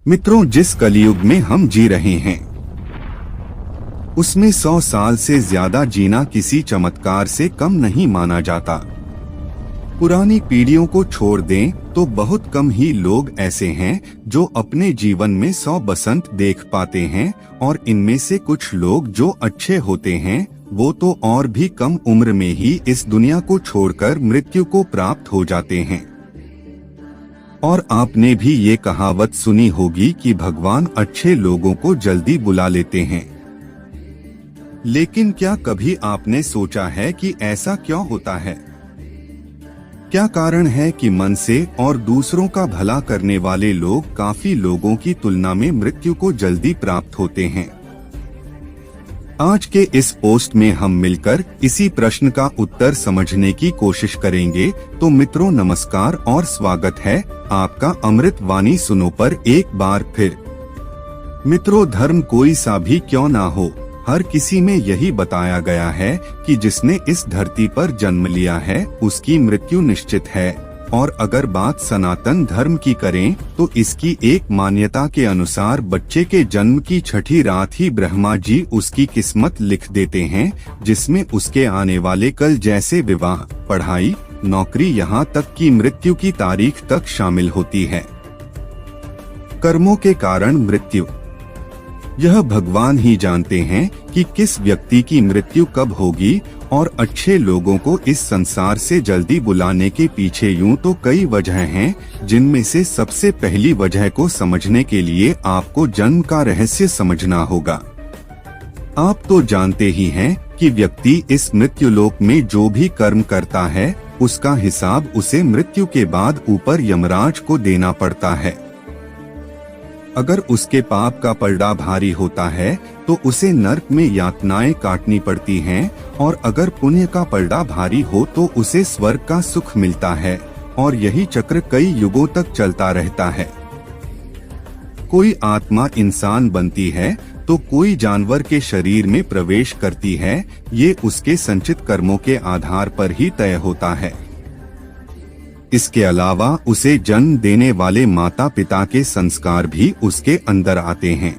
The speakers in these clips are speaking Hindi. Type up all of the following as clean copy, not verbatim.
मित्रों, जिस कलयुग में हम जी रहे हैं उसमें 100 साल से ज्यादा जीना किसी चमत्कार से कम नहीं माना जाता। पुरानी पीढ़ियों को छोड़ दें तो बहुत कम ही लोग ऐसे हैं जो अपने जीवन में 100 बसंत देख पाते हैं, और इनमें से कुछ लोग जो अच्छे होते हैं वो तो और भी कम उम्र में ही इस दुनिया को छोड़कर मृत्यु को प्राप्त हो जाते हैं। और आपने भी ये कहावत सुनी होगी कि भगवान अच्छे लोगों को जल्दी बुला लेते हैं। लेकिन क्या कभी आपने सोचा है कि ऐसा क्यों होता है? क्या कारण है कि मन से और दूसरों का भला करने वाले लोग काफी लोगों की तुलना में मृत्यु को जल्दी प्राप्त होते हैं? आज के इस पोस्ट में हम मिलकर इसी प्रश्न का उत्तर समझने की कोशिश करेंगे। तो मित्रों, नमस्कार और स्वागत है आपका अमृत वाणी सुनो पर एक बार फिर। मित्रों, धर्म कोई सा भी क्यों ना हो, हर किसी में यही बताया गया है कि जिसने इस धरती पर जन्म लिया है उसकी मृत्यु निश्चित है। और अगर बात सनातन धर्म की करें तो इसकी एक मान्यता के अनुसार बच्चे के जन्म की छठी रात ही ब्रह्मा जी उसकी किस्मत लिख देते हैं, जिसमें उसके आने वाले कल जैसे विवाह, पढ़ाई, नौकरी, यहाँ तक कि मृत्यु की तारीख तक शामिल होती है। कर्मों के कारण मृत्यु, यह भगवान ही जानते हैं कि किस व्यक्ति की मृत्यु कब होगी, और अच्छे लोगों को इस संसार से जल्दी बुलाने के पीछे यूं तो कई वजह हैं, जिनमें से सबसे पहली वजह को समझने के लिए आपको जन्म का रहस्य समझना होगा। आप तो जानते ही हैं कि व्यक्ति इस मृत्युलोक में जो भी कर्म करता है उसका हिसाब उसे मृत्यु के बाद ऊपर यमराज को देना पड़ता है। अगर उसके पाप का पलड़ा भारी होता है तो उसे नरक में यातनाएं काटनी पड़ती हैं, और अगर पुण्य का पलड़ा भारी हो तो उसे स्वर्ग का सुख मिलता है, और यही चक्र कई युगों तक चलता रहता है। कोई आत्मा इंसान बनती है तो कोई जानवर के शरीर में प्रवेश करती है, ये उसके संचित कर्मों के आधार पर ही तय होता है। इसके अलावा उसे जन्म देने वाले माता पिता के संस्कार भी उसके अंदर आते हैं।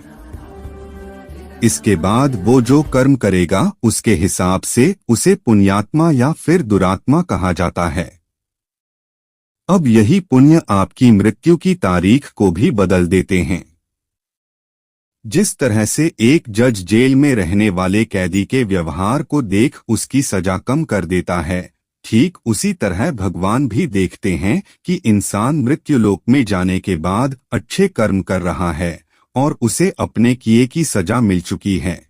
इसके बाद वो जो कर्म करेगा उसके हिसाब से उसे पुण्यात्मा या फिर दुरात्मा कहा जाता है। अब यही पुण्य आपकी मृत्यु की तारीख को भी बदल देते हैं। जिस तरह से एक जज जेल में रहने वाले कैदी के व्यवहार को देख उसकी सजा कम कर देता है, ठीक उसी तरह भगवान भी देखते हैं कि इंसान मृत्युलोक में जाने के बाद अच्छे कर्म कर रहा है और उसे अपने किए की सजा मिल चुकी है।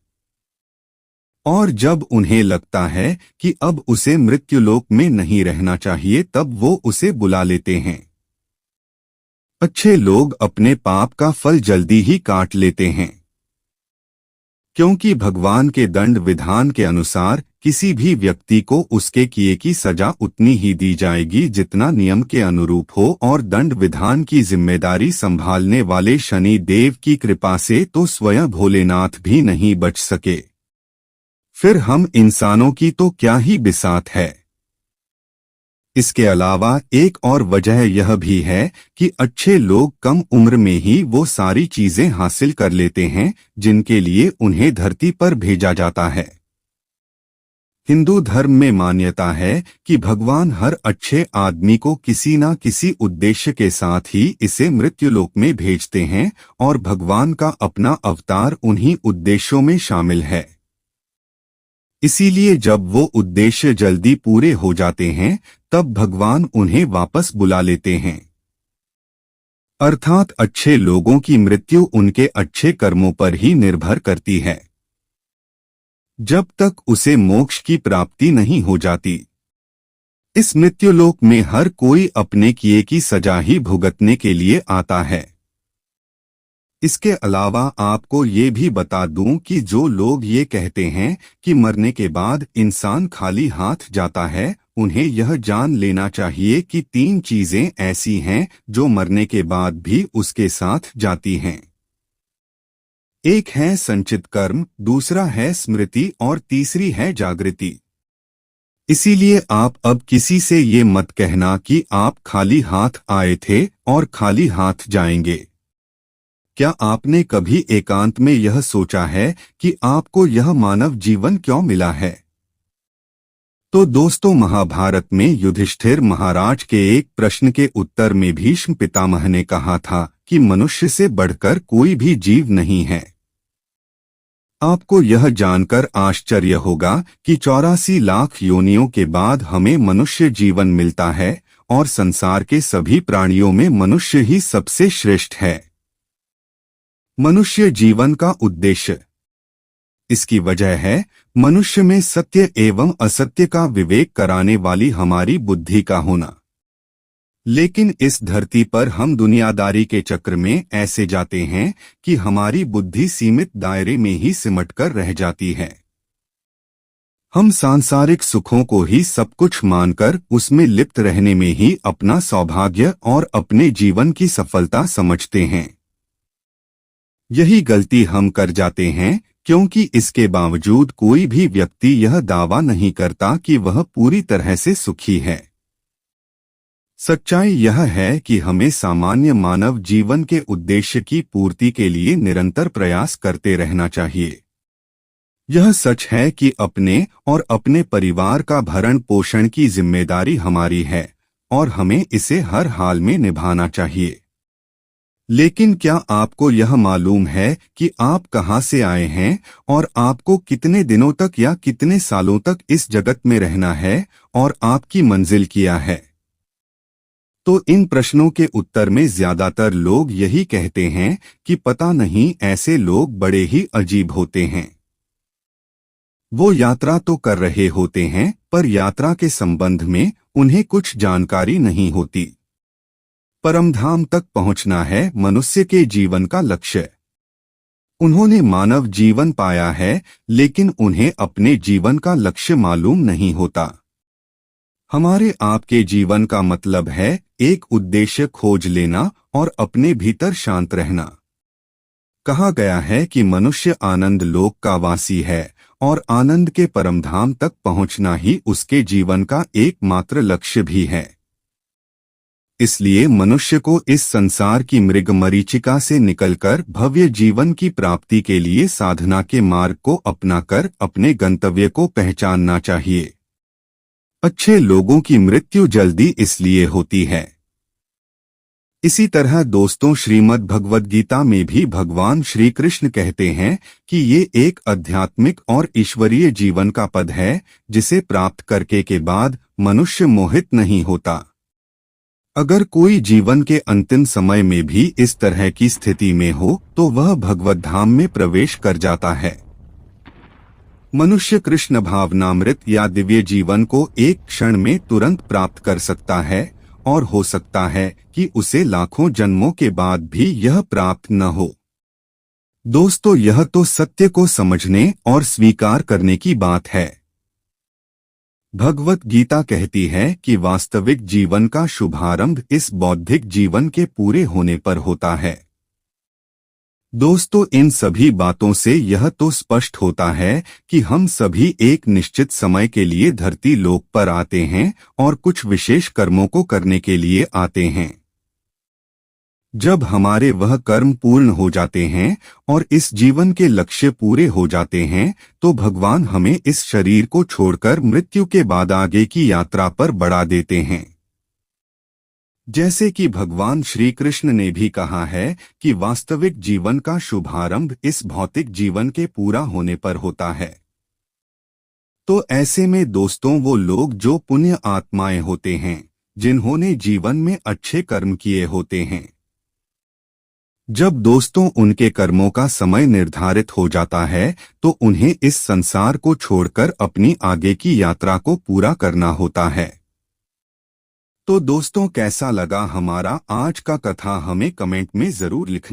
और जब उन्हें लगता है कि अब उसे मृत्युलोक में नहीं रहना चाहिए तब वो उसे बुला लेते हैं। अच्छे लोग अपने पाप का फल जल्दी ही काट लेते हैं, क्योंकि भगवान के दंड विधान के अनुसार किसी भी व्यक्ति को उसके किए की सजा उतनी ही दी जाएगी जितना नियम के अनुरूप हो, और दंड विधान की जिम्मेदारी संभालने वाले शनि देव की कृपा से तो स्वयं भोलेनाथ भी नहीं बच सके। फिर हम इंसानों की तो क्या ही बिसात है। इसके अलावा एक और वजह यह भी है कि अच्छे लोग कम उम्र में ही वो सारी चीजें हासिल कर लेते हैं जिनके लिए उन्हें धरती पर भेजा जाता है। हिंदू धर्म में मान्यता है कि भगवान हर अच्छे आदमी को किसी न किसी उद्देश्य के साथ ही इसे मृत्युलोक में भेजते हैं, और भगवान का अपना अवतार उन्हीं उद्देश्यों में शामिल है। इसीलिए जब वो उद्देश्य जल्दी पूरे हो जाते हैं तब भगवान उन्हें वापस बुला लेते हैं। अर्थात अच्छे लोगों की मृत्यु उनके अच्छे कर्मों पर ही निर्भर करती है, जब तक उसे मोक्ष की प्राप्ति नहीं हो जाती। इस मृत्युलोक में हर कोई अपने किए की सजा ही भुगतने के लिए आता है। इसके अलावा आपको ये भी बता दूं कि जो लोग ये कहते हैं कि मरने के बाद इंसान खाली हाथ जाता है, उन्हें यह जान लेना चाहिए कि 3 चीजें ऐसी हैं जो मरने के बाद भी उसके साथ जाती हैं। एक है संचित कर्म, दूसरा है स्मृति और तीसरी है जागृति। इसीलिए आप अब किसी से ये मत कहना कि आप खाली हाथ आए थे और खाली हाथ जाएंगे। क्या आपने कभी एकांत में यह सोचा है कि आपको यह मानव जीवन क्यों मिला है? तो दोस्तों, महाभारत में युधिष्ठिर महाराज के एक प्रश्न के उत्तर में भीष्म पितामह ने कहा था कि मनुष्य से बढ़कर कोई भी जीव नहीं है। आपको यह जानकर आश्चर्य होगा कि 84 लाख योनियों के बाद हमें मनुष्य जीवन मिलता है और संसार के सभी प्राणियों में मनुष्य ही सबसे श्रेष्ठ है। मनुष्य जीवन का उद्देश्य, इसकी वजह है मनुष्य में सत्य एवं असत्य का विवेक कराने वाली हमारी बुद्धि का होना। लेकिन इस धरती पर हम दुनियादारी के चक्र में ऐसे जाते हैं कि हमारी बुद्धि सीमित दायरे में ही सिमटकर रह जाती है। हम सांसारिक सुखों को ही सब कुछ मानकर उसमें लिप्त रहने में ही अपना सौभाग्य और अपने जीवन की सफलता समझते हैं। यही गलती हम कर जाते हैं, क्योंकि इसके बावजूद कोई भी व्यक्ति यह दावा नहीं करता कि वह पूरी तरह से सुखी है। सच्चाई यह है कि हमें सामान्य मानव जीवन के उद्देश्य की पूर्ति के लिए निरंतर प्रयास करते रहना चाहिए। यह सच है कि अपने और अपने परिवार का भरण पोषण की जिम्मेदारी हमारी है और हमें इसे हर हाल में निभाना चाहिए। लेकिन क्या आपको यह मालूम है कि आप कहां से आए हैं और आपको कितने दिनों तक या कितने सालों तक इस जगत में रहना है और आपकी मंजिल क्या है? तो इन प्रश्नों के उत्तर में ज्यादातर लोग यही कहते हैं कि पता नहीं, ऐसे लोग बड़े ही अजीब होते हैं। वो यात्रा तो कर रहे होते हैं, पर यात्रा के संबंध में उन्हें कुछ जानकारी नहीं होती। परमधाम तक पहुंचना है मनुष्य के जीवन का लक्ष्य। उन्होंने मानव जीवन पाया है, लेकिन उन्हें अपने जीवन का लक्ष्य मालूम नहीं होता। हमारे आपके जीवन का मतलब है एक उद्देश्य खोज लेना और अपने भीतर शांत रहना। कहा गया है कि मनुष्य आनंद लोक का वासी है और आनंद के परमधाम तक पहुंचना ही उसके जीवन का एकमात्र लक्ष्य भी है। इसलिए मनुष्य को इस संसार की मृग मरीचिका से निकलकर भव्य जीवन की प्राप्ति के लिए साधना के मार्ग को अपनाकर अपने गंतव्य को पहचानना चाहिए। अच्छे लोगों की मृत्यु जल्दी इसलिए होती है। इसी तरह दोस्तों, श्रीमद् भगवद गीता में भी भगवान श्री कृष्ण कहते हैं कि ये एक आध्यात्मिक और ईश्वरीय जीवन का पद है, जिसे प्राप्त करके के बाद मनुष्य मोहित नहीं होता। अगर कोई जीवन के अंतिम समय में भी इस तरह की स्थिति में हो तो वह भगवत धाम में प्रवेश कर जाता है। मनुष्य कृष्ण भावनामृत या दिव्य जीवन को एक क्षण में तुरंत प्राप्त कर सकता है और हो सकता है कि उसे लाखों जन्मों के बाद भी यह प्राप्त न हो। दोस्तों, यह तो सत्य को समझने और स्वीकार करने की बात है। भगवत गीता कहती है कि वास्तविक जीवन का शुभारंभ इस बौद्धिक जीवन के पूरे होने पर होता है। दोस्तों, इन सभी बातों से यह तो स्पष्ट होता है कि हम सभी एक निश्चित समय के लिए धरती लोक पर आते हैं और कुछ विशेष कर्मों को करने के लिए आते हैं। जब हमारे वह कर्म पूर्ण हो जाते हैं और इस जीवन के लक्ष्य पूरे हो जाते हैं, तो भगवान हमें इस शरीर को छोड़कर मृत्यु के बाद आगे की यात्रा पर बढ़ा देते हैं। जैसे कि भगवान श्री कृष्ण ने भी कहा है कि वास्तविक जीवन का शुभारंभ इस भौतिक जीवन के पूरा होने पर होता है। तो ऐसे में दोस्तों, वो लोग जो पुण्य आत्माएं होते हैं, जिन्होंने जीवन में अच्छे कर्म किए होते हैं, जब दोस्तों उनके कर्मों का समय निर्धारित हो जाता है तो उन्हें इस संसार को छोड़कर अपनी आगे की यात्रा को पूरा करना होता है। तो दोस्तों, कैसा लगा हमारा आज का कथा, हमें कमेंट में जरूर लिखना।